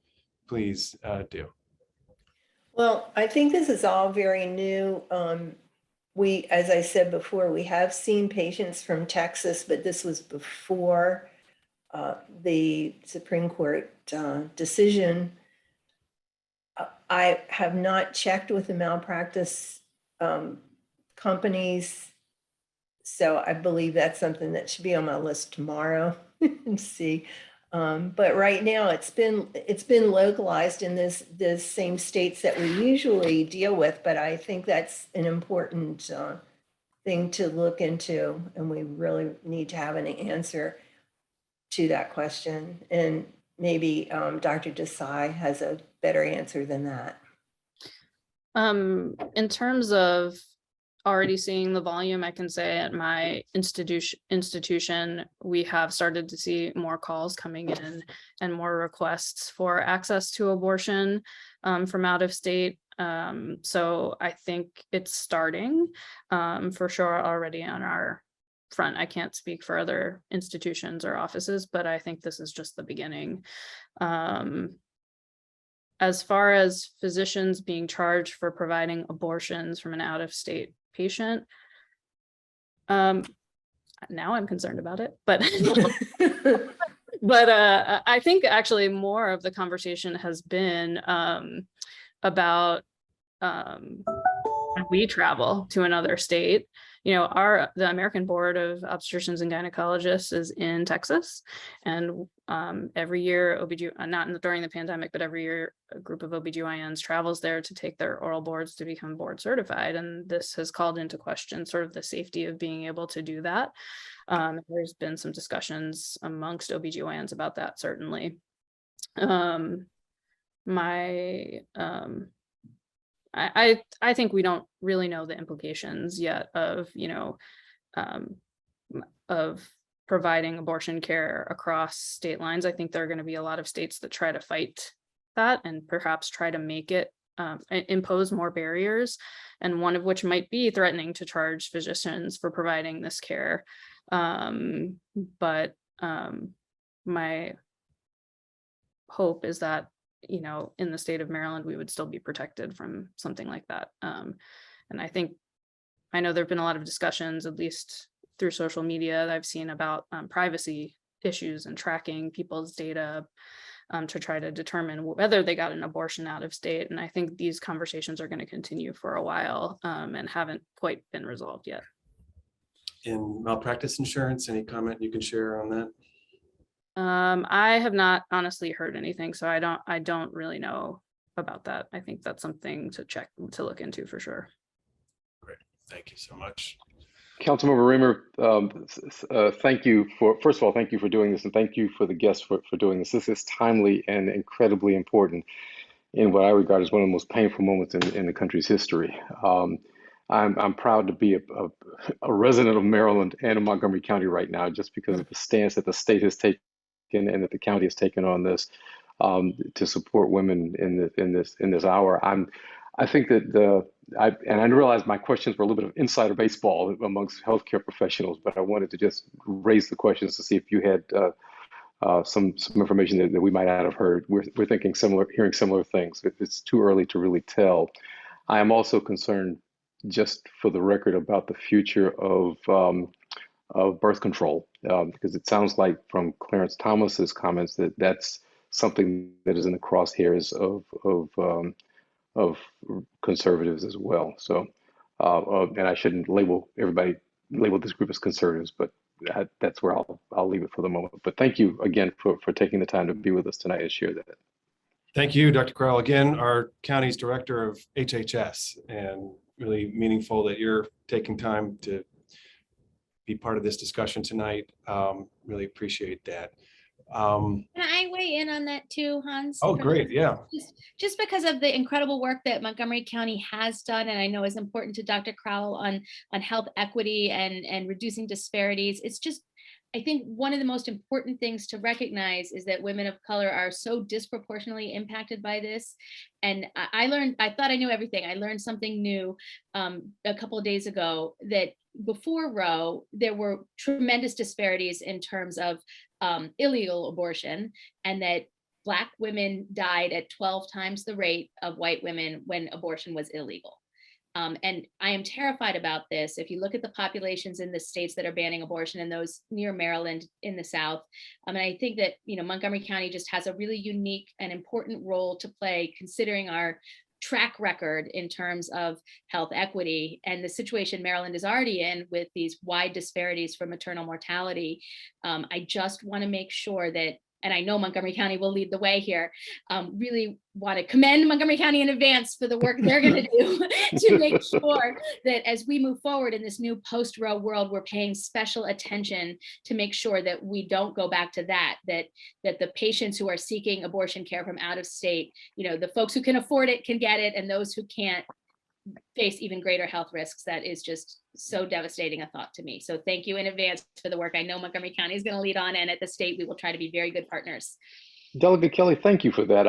A: please do.
C: Well, I think this is all very new. As I said before, we have seen patients from Texas, but this was before the Supreme Court decision. I have not checked with the malpractice companies, so I believe that's something that should be on my list tomorrow and see. But right now it's been localized in the same states that we usually deal with, but I think that's an important thing to look into, and we really need to have an answer to that question. And maybe Dr. Desai has a better answer than that.
D: In terms of already seeing the volume, I can say at my institution, we have started to see more calls coming in and more requests for access to abortion from out of state. So I think it's starting for sure already on our front. I can't speak for other institutions or offices, but I think this is just the beginning. As far as physicians being charged for providing abortions from an out-of-state patient, now I'm concerned about it, but I think actually more of the conversation has been about when we travel to another state. You know, the American Board of Obstetricians and Gynecologists is in Texas, and every year not during the pandemic, but every year a group of OBGYNs travels there to take their oral boards to become board certified. And this has called into question sort of the safety of being able to do that. There's been some discussions amongst OBGYNs about that, certainly. I think we don't really know the implications yet of, of providing abortion care across state lines. I think there are going to be a lot of states that try to fight that and perhaps try to make it impose more barriers, and one of which might be threatening to charge physicians for providing this care. But my hope is that in the state of Maryland, we would still be protected from something like that. And I know there've been a lot of discussions, at least through social media, that I've seen about privacy issues and tracking people's data to try to determine whether they got an abortion out of state. And I think these conversations are going to continue for a while and haven't quite been resolved yet.
A: In malpractice insurance, any comment you can share on that?
D: I have not honestly heard anything, so I don't really know about that. I think that's something to look into for sure.
A: Great. Thank you so much.
F: Councilmember Riemer, thank you for, first of all, thank you for doing this, and thank you for the guests for doing this. This is timely and incredibly important in what I regard as one of the most painful moments in the country's history. I'm proud to be a resident of Maryland and of Montgomery County right now, just because of the stance that the state has taken and that the county has taken on this to support women in this hour. I think that I realize my questions were a little bit of insider baseball amongst healthcare professionals, but I wanted to just raise the questions to see if you had some information that we might not have heard. We're thinking similar, hearing similar things. It's too early to really tell. I am also concerned, just for the record, about the future of birth control, because it sounds like from Clarence Thomas's comments that that's something that is in the crosshairs of conservatives as well. So, and I shouldn't label this group as conservatives, but that's where I'll leave it for the moment. But thank you again for taking the time to be with us tonight and share that.
A: Thank you, Dr. Crowell. Again, our county's director of HHS, and really meaningful that you're taking time to be part of this discussion tonight. Really appreciate that.
B: Can I weigh in on that too, Hans?
A: Oh, great. Yeah.
B: Just because of the incredible work that Montgomery County has done, and I know is important to Dr. Crowell on health equity and reducing disparities. It's just, I think one of the most important things to recognize is that women of color are so disproportionately impacted by this. And I thought I knew everything. I learned something new a couple of days ago, that before Roe, there were tremendous disparities in terms of illegal abortion, and that Black women died at 12 times the rate of white women when abortion was illegal. And I am terrified about this. If you look at the populations in the states that are banning abortion and those near Maryland in the South, and I think that, you know, Montgomery County just has a really unique and important role to play, considering our track record in terms of health equity and the situation Maryland is already in with these wide disparities for maternal mortality. I just want to make sure that, and I know Montgomery County will lead the way here, really want to commend Montgomery County in advance for the work they're going to do to make sure that as we move forward in this new post-Roe world, we're paying special attention to make sure that we don't go back to that the patients who are seeking abortion care from out of state, you know, the folks who can afford it can get it, and those who can't face even greater health risks. That is just so devastating a thought to me. So thank you in advance for the work I know Montgomery County is going to lead on, and at the state, we will try to be very good partners.
F: Delegate Kelly, thank you for that.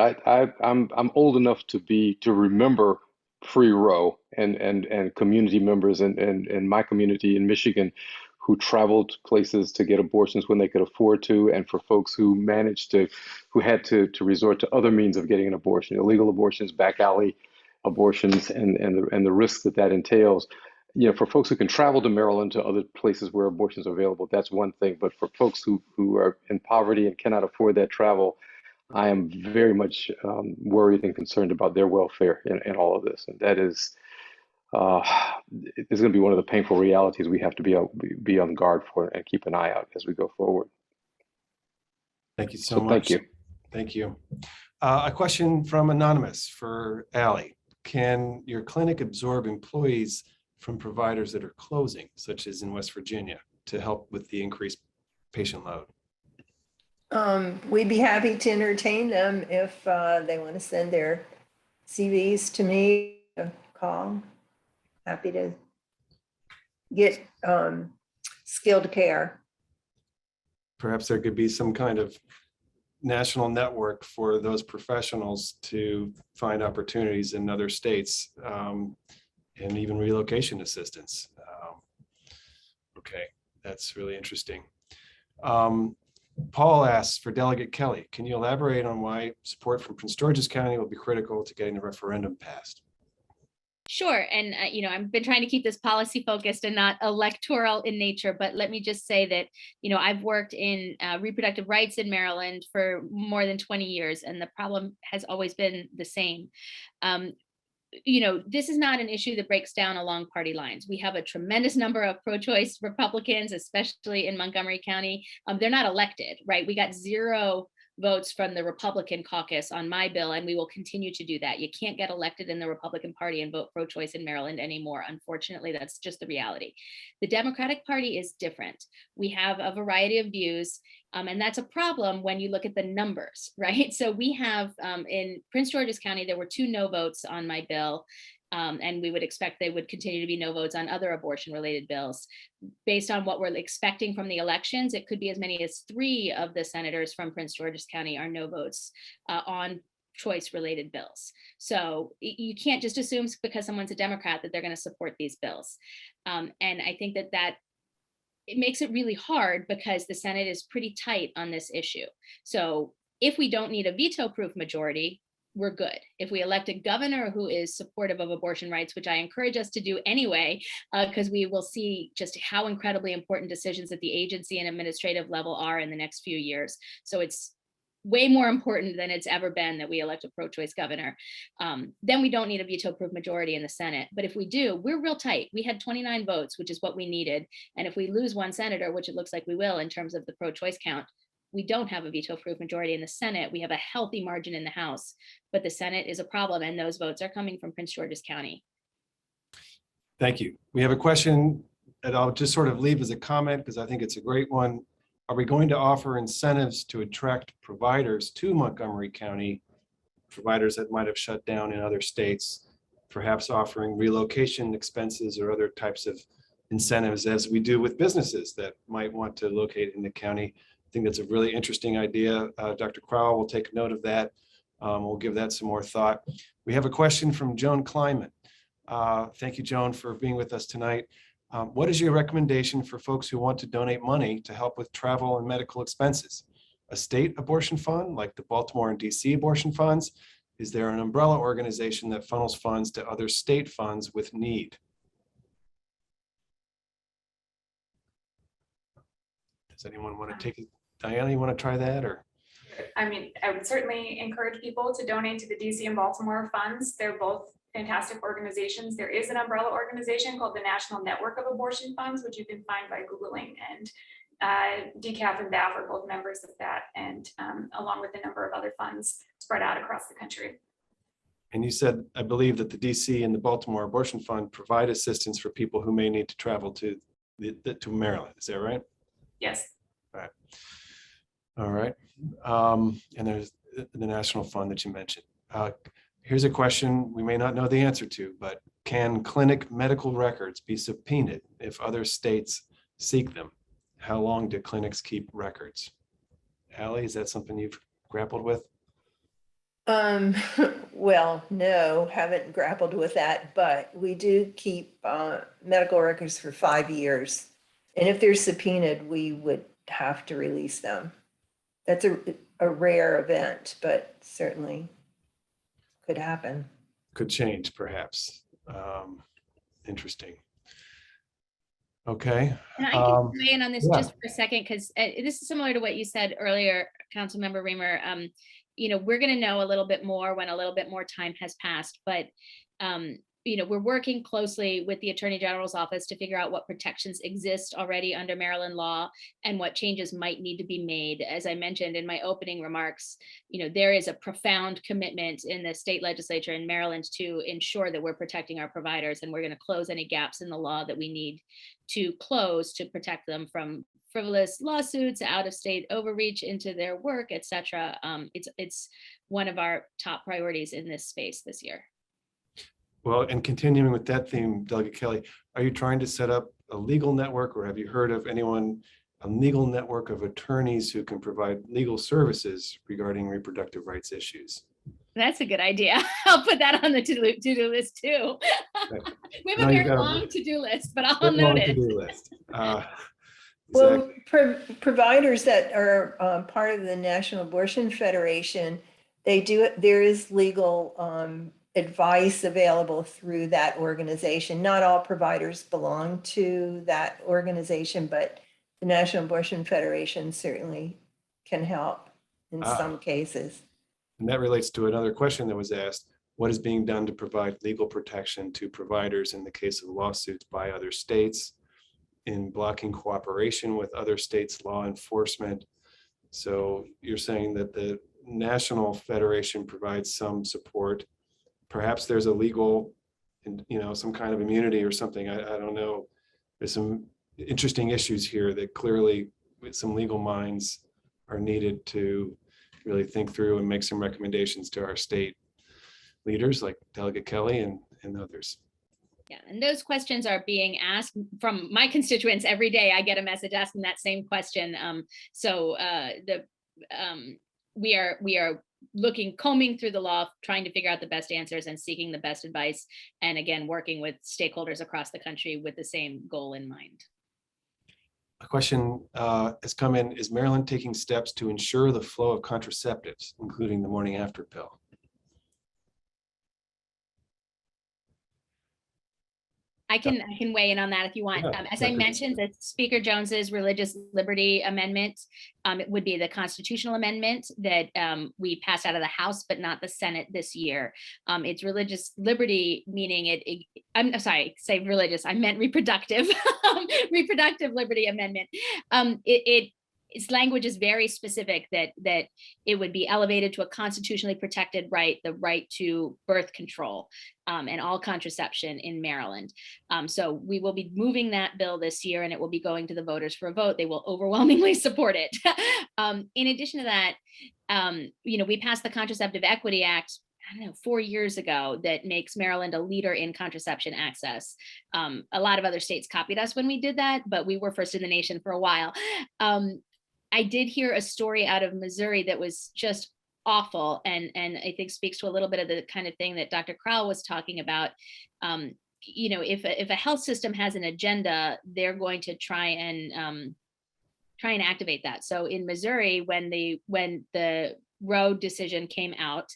F: I'm old enough to remember pre-Roe and community members in my community in Michigan who traveled places to get abortions when they could afford to, and for folks who had to resort to other means of getting an abortion, illegal abortions, back alley abortions, and the risks that entails. You know, for folks who can travel to Maryland to other places where abortions are available, that's one thing. But for folks who are in poverty and cannot afford that travel, I am very much worried and concerned about their welfare in all of this. And that is going to be one of the painful realities we have to be on guard for and keep an eye out as we go forward.
A: Thank you so much.
F: Thank you.
A: Thank you. A question from Anonymous for Allie. Can your clinic absorb employees from providers that are closing, such as in West Virginia, to help with the increased patient load?
C: We'd be happy to entertain them if they want to send their CVs to me, a call. Happy to get skilled care.
A: Perhaps there could be some kind of national network for those professionals to find opportunities in other states, and even relocation assistance. Okay, that's really interesting. Paul asks for Delegate Kelly, can you elaborate on why support from Prince George's County will be critical to getting the referendum passed?
B: Sure. And, you know, I've been trying to keep this policy focused and not electoral in nature, but let me just say that, you know, I've worked in reproductive rights in Maryland for more than 20 years, and the problem has always been the same. You know, this is not an issue that breaks down along party lines. We have a tremendous number of pro-choice Republicans, especially in Montgomery County. They're not elected, right? We got zero votes from the Republican caucus on my bill, and we will continue to do that. You can't get elected in the Republican Party and vote pro-choice in Maryland anymore. Unfortunately, that's just the reality. The Democratic Party is different. We have a variety of views, and that's a problem when you look at the numbers, right? So we have in Prince George's County, there were 2 no votes on my bill. And we would expect they would continue to be no votes on other abortion related bills. Based on what we're expecting from the elections, it could be as many as 3 of the senators from Prince George's County are no votes on choice related bills. So you can't just assume because someone's a Democrat that they're going to support these bills. And I think that it makes it really hard because the Senate is pretty tight on this issue. So if we don't need a veto proof majority, we're good. If we elect a governor who is supportive of abortion rights, which I encourage us to do anyway, because we will see just how incredibly important decisions at the agency and administrative level are in the next few years. So it's way more important than it's ever been that we elect a pro-choice governor. Then we don't need a veto-proof majority in the Senate. But if we do, we're real tight. We had 29 votes, which is what we needed. And if we lose 1 senator, which it looks like we will in terms of the pro-choice count, we don't have a veto-proof majority in the Senate. We have a healthy margin in the House, but the Senate is a problem, and those votes are coming from Prince George's County.
A: Thank you. We have a question that I'll just sort of leave as a comment because I think it's a great one. Are we going to offer incentives to attract providers to Montgomery County, providers that might have shut down in other states, perhaps offering relocation expenses or other types of incentives as we do with businesses that might want to locate in the county? I think that's a really interesting idea. Dr. Crowell will take note of that. We'll give that some more thought. We have a question from Joan Kleiman. Thank you, Joan, for being with us tonight. What is your recommendation for folks who want to donate money to help with travel and medical expenses? A state abortion fund like the Baltimore and DC abortion funds? Is there an umbrella organization that funnels funds to other state funds with need? Does anyone want to take it? Diana, you want to try that, or?
E: I mean, I would certainly encourage people to donate to the DC and Baltimore funds. They're both fantastic organizations. There is an umbrella organization called the National Network of Abortion Funds, which you can find by Googling, and DCAF and BAF are both members of that, and along with a number of other funds spread out across the country.
A: And you said, I believe that the DC and the Baltimore Abortion Fund provide assistance for people who may need to travel to Maryland. Is that right?
E: Yes.
A: All right. And there's the national fund that you mentioned. Here's a question we may not know the answer to, but can clinic medical records be subpoenaed if other states seek them? How long do clinics keep records? Allie, is that something you've grappled with?
C: Well, no, haven't grappled with that, but we do keep medical records for 5 years. And if they're subpoenaed, we would have to release them. That's a rare event, but certainly could happen.
A: Could change, perhaps. Interesting. Okay.
B: And I can weigh in on this
A: yeah.
B: just for a second, because this is similar to what you said earlier, Councilmember Riemer. You know, we're going to know a little bit more when a little bit more time has passed, but you know, we're working closely with the Attorney General's office to figure out what protections exist already under Maryland law and what changes might need to be made. As I mentioned in my opening remarks, you know, there is a profound commitment in the state legislature in Maryland to ensure that we're protecting our providers, and we're going to close any gaps in the law that we need to close to protect them from frivolous lawsuits, out-of-state overreach into their work, etc. It's one of our top priorities in this space this year.
A: Well, and continuing with that theme, Delegate Kelly, are you trying to set up a legal network, or have you heard of anyone, a legal network of attorneys who can provide legal services regarding reproductive rights issues?
B: That's a good idea. I'll put that on the to-do list too.
A: Right.
B: We have a very long to-do list, but I'll note it.
A: To-do list.
C: Well, providers that are part of the National Abortion Federation, there is legal advice available through that organization. Not all providers belong to that organization, but the National Abortion Federation certainly can help in some cases.
A: And that relates to another question that was asked. What is being done to provide legal protection to providers in the case of lawsuits by other states, in blocking cooperation with other states' law enforcement? So you're saying that the National Federation provides some support. Perhaps there's a legal, some kind of immunity or something. I don't know. There's some interesting issues here that clearly with some legal minds are needed to really think through and make some recommendations to our state leaders like Delegate Kelly and others.
B: Yeah, and those questions are being asked from my constituents every day. I get a message asking that same question. We are combing through the law, trying to figure out the best answers and seeking the best advice. And again, working with stakeholders across the country with the same goal in mind.
A: A question has come in: is Maryland taking steps to ensure the flow of contraceptives, including the morning after pill?
B: I can weigh in on that if you want.
A: Yeah,
B: As I mentioned, the Speaker Jones's religious liberty amendment, it would be the constitutional amendment that we passed out of the House, but not the Senate this year. It's religious liberty, meaning I'm sorry, say religious, I meant reproductive, reproductive liberty amendment. Its language is very specific that it would be elevated to a constitutionally protected right, the right to birth control and all contraception in Maryland. So we will be moving that bill this year, and it will be going to the voters for a vote. They will overwhelmingly support it. In addition to that, we passed the Contraceptive Equity Act, I don't know, 4 years ago, that makes Maryland a leader in contraception access. A lot of other states copied us when we did that, but we were first in the nation for a while. I did hear a story out of Missouri that was just awful, and I think speaks to a little bit of the kind of thing that Dr. Crowell was talking about. If a health system has an agenda, they're going to try and activate that. So in Missouri, when the Roe decision came out,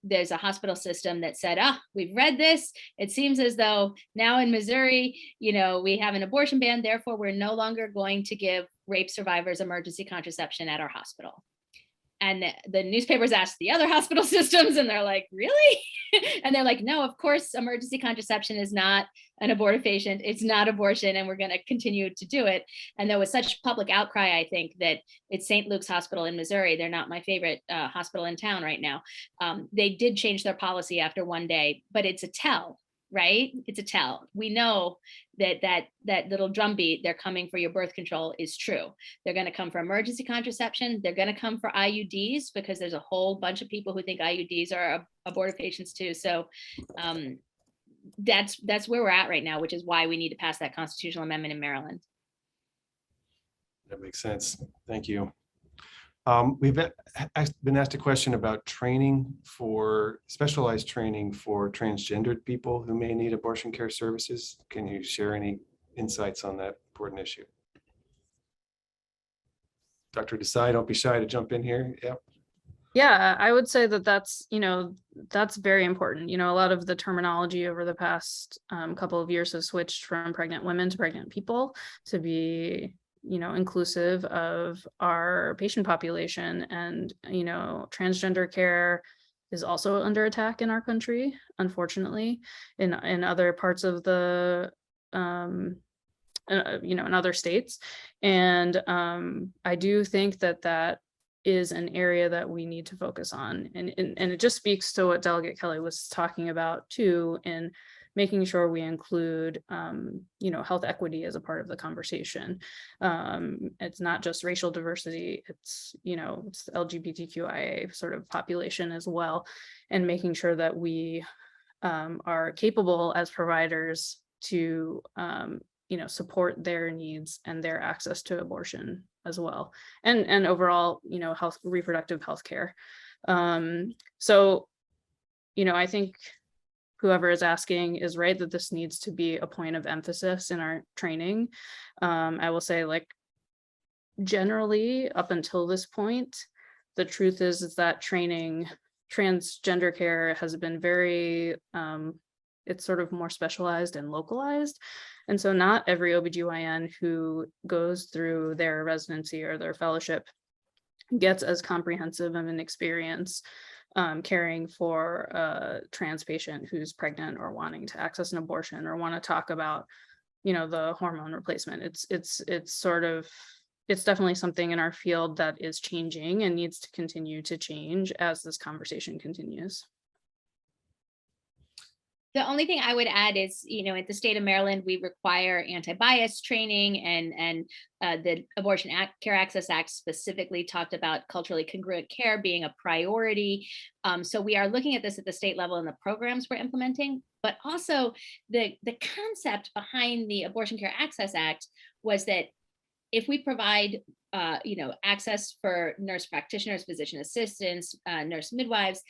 B: there's a hospital system that said, we've read this. It seems as though now in Missouri, we have an abortion ban. Therefore, we're no longer going to give rape survivors emergency contraception at our hospital. And the newspapers asked the other hospital systems, and they're like, really? And they're like, no, of course, emergency contraception is not an abortifacient. It's not abortion, and we're going to continue to do it. And there was such public outcry, I think, that it's St. Luke's Hospital in Missouri. They're not my favorite hospital in town right now. They did change their policy after one day, but it's a tell, right? It's a tell. We know that little drumbeat, they're coming for your birth control, is true. They're going to come for emergency contraception. They're going to come for IUDs, because there's a whole bunch of people who think IUDs are abortifacients too. So that's where we're at right now, which is why we need to pass that constitutional amendment in Maryland.
A: That makes sense. Thank you. We've been asked a question about specialized training for transgendered people who may need abortion care services. Can you share any insights on that important issue? Dr. Desai, don't be shy to jump in here. Yep.
D: Yeah, I would say that's very important. A lot of the terminology over the past couple of years has switched from pregnant women to pregnant people to be inclusive of our patient population. And, transgender care is also under attack in our country, unfortunately, in other parts of the, in other states. And I do think that is an area that we need to focus on. And it just speaks to what Delegate Kelly was talking about too, in making sure we include, health equity as a part of the conversation. It's not just racial diversity, it's the LGBTQIA sort of population as well, and making sure that we are capable as providers to, support their needs and their access to abortion as well, and overall, reproductive health care. So, I think whoever is asking is right that this needs to be a point of emphasis in our training. I will say, generally, up until this point, the truth is that transgender care has been very, it's sort of more specialized and localized. And so not every OBGYN who goes through their residency or their fellowship gets as comprehensive of an experience caring for a trans patient who's pregnant or wanting to access an abortion or want to talk about, the hormone replacement. It's sort of it's definitely something in our field that is changing and needs to continue to change as this conversation continues.
B: The only thing I would add is, at the state of Maryland, we require anti-bias training, and the Abortion Care Access Act specifically talked about culturally congruent care being a priority. So we are looking at this at the state level in the programs we're implementing, but also the concept behind the Abortion Care Access Act was that if we provide access for nurse practitioners, physician assistants, nurse midwives,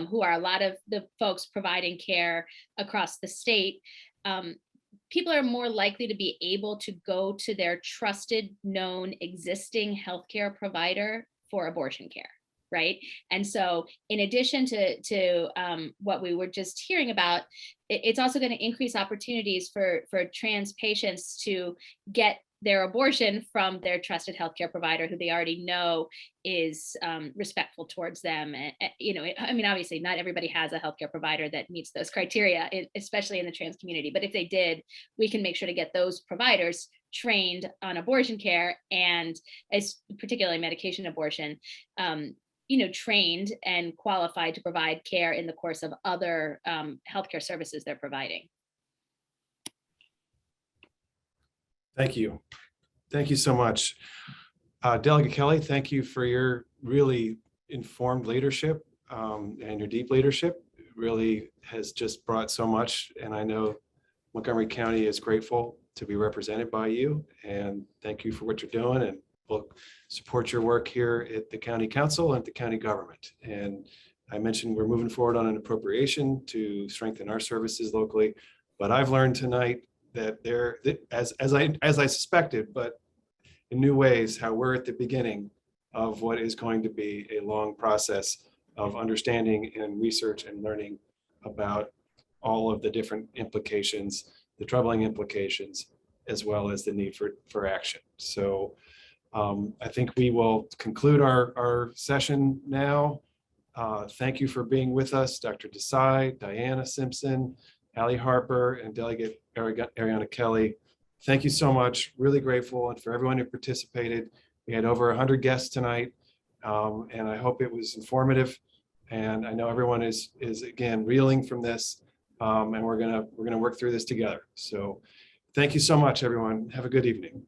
B: who are a lot of the folks providing care across the state, people are more likely to be able to go to their trusted, known, existing healthcare provider for abortion care. Right. And so in addition to what we were just hearing about, it's also going to increase opportunities for trans patients to get their abortion from their trusted healthcare provider who they already know is respectful towards them. And, obviously not everybody has a healthcare provider that meets those criteria, especially in the trans community. But if they did, we can make sure to get those providers trained on abortion care, and particularly medication abortion, trained and qualified to provide care in the course of other healthcare services they're providing.
A: Thank you. Thank you so much. Delegate Kelly, thank you for your really informed leadership and your deep leadership. It really has just brought so much. And I know Montgomery County is grateful to be represented by you. And thank you for what you're doing. And we'll support your work here at the county council and the county government. And I mentioned we're moving forward on an appropriation to strengthen our services locally. But I've learned tonight that as I suspected, but in new ways, how we're at the beginning of what is going to be a long process of understanding and research and learning about all of the different implications, the troubling implications, as well as the need for action. So I think we will conclude our session now. Thank you for being with us, Dr. Desai, Diana Simpson, Allie Harper, and Delegate Ariana Kelly. Thank you so much. Really grateful. And for everyone who participated, we had over 100 guests tonight. And I hope it was informative. And I know everyone is again reeling from this. And we're gonna work through this together. So thank you so much, everyone. Have a good evening.